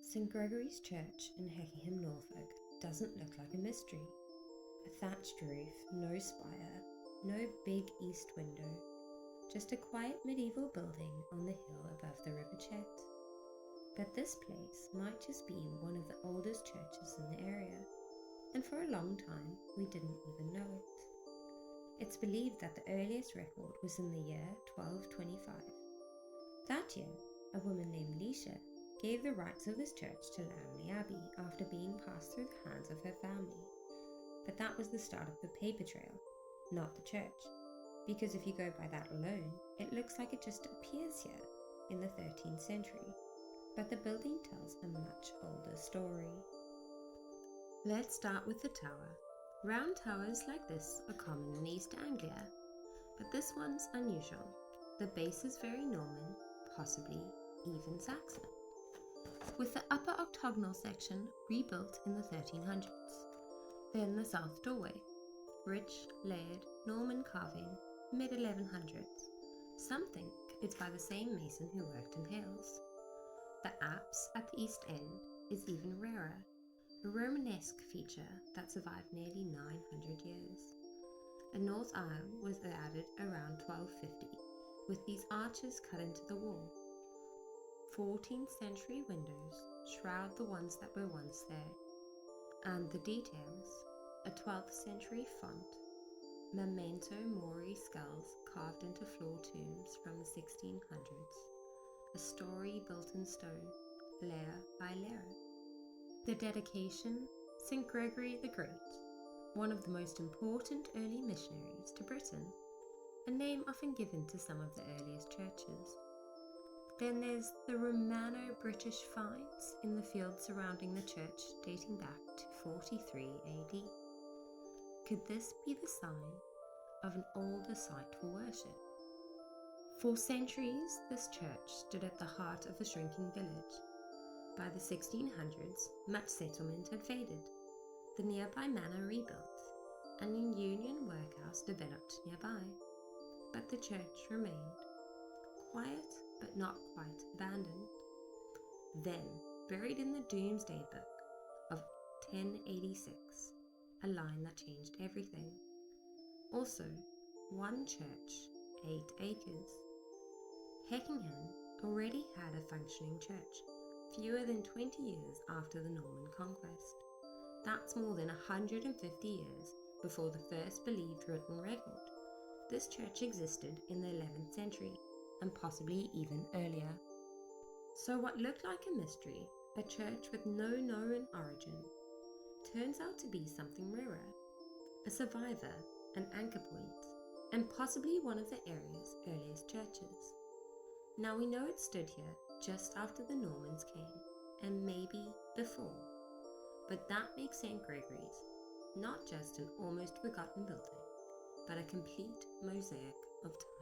St. Gregory's Church in Heckingham, Norfolk doesn't look like a mystery. A thatched roof, no spire, no big east window, just a quiet medieval building on the hill above the River Chet. But this place might just be one of the oldest churches in the area, and for a long time we didn't even know it. It's believed that the earliest record was in the year 1225. That year, a woman named Leisha gave the rights of this church to Lamley Abbey after being passed through the hands of her family. But that was the start of the paper trail, not the church, because if you go by that alone, it looks like it just appears here in the 13th century, but the building tells a much older story. Let's start with the tower. Round towers like this are common in East Anglia, but this one's unusual. The base is very Norman, possibly even Saxon, with the upper octagonal section rebuilt in the 1300s. Then the south doorway, rich, layered Norman carving, mid-1100s. Some think it's by the same mason who worked in Hales. The apse at the east end is even rarer, a Romanesque feature that survived nearly 900 years. A north aisle was added around 1250, with these arches cut into the wall. 14th century windows shroud the ones that were once there, and the details, a 12th century font, memento mori skulls carved into floor tombs from the 1600s, a story built in stone, layer by layer. The dedication, St. Gregory the Great, one of the most important early missionaries to Britain, a name often given to some of the earliest churches. Then there's the Romano-British finds in the fields surrounding the church dating back to 43 AD. Could this be the sign of an older site for worship? For centuries, this church stood at the heart of a shrinking village. By the 1600s, much settlement had faded, the nearby manor rebuilt, and a union workhouse developed nearby. But the church remained, quiet but not quite abandoned. Then, buried in the Domesday Book of 1086, a line that changed everything. Also, one church, 8 acres. Heckingham already had a functioning church, fewer than 20 years after the Norman conquest. That's more than 150 years before the first believed written record. This church existed in the 11th century, and possibly even earlier. So what looked like a mystery, a church with no known origin, turns out to be something rarer, a survivor, an anchor point, and possibly one of the area's earliest churches. Now we know it stood here just after the Normans came, and maybe before, but that makes St. Gregory's not just an almost forgotten building, but a complete mosaic of time.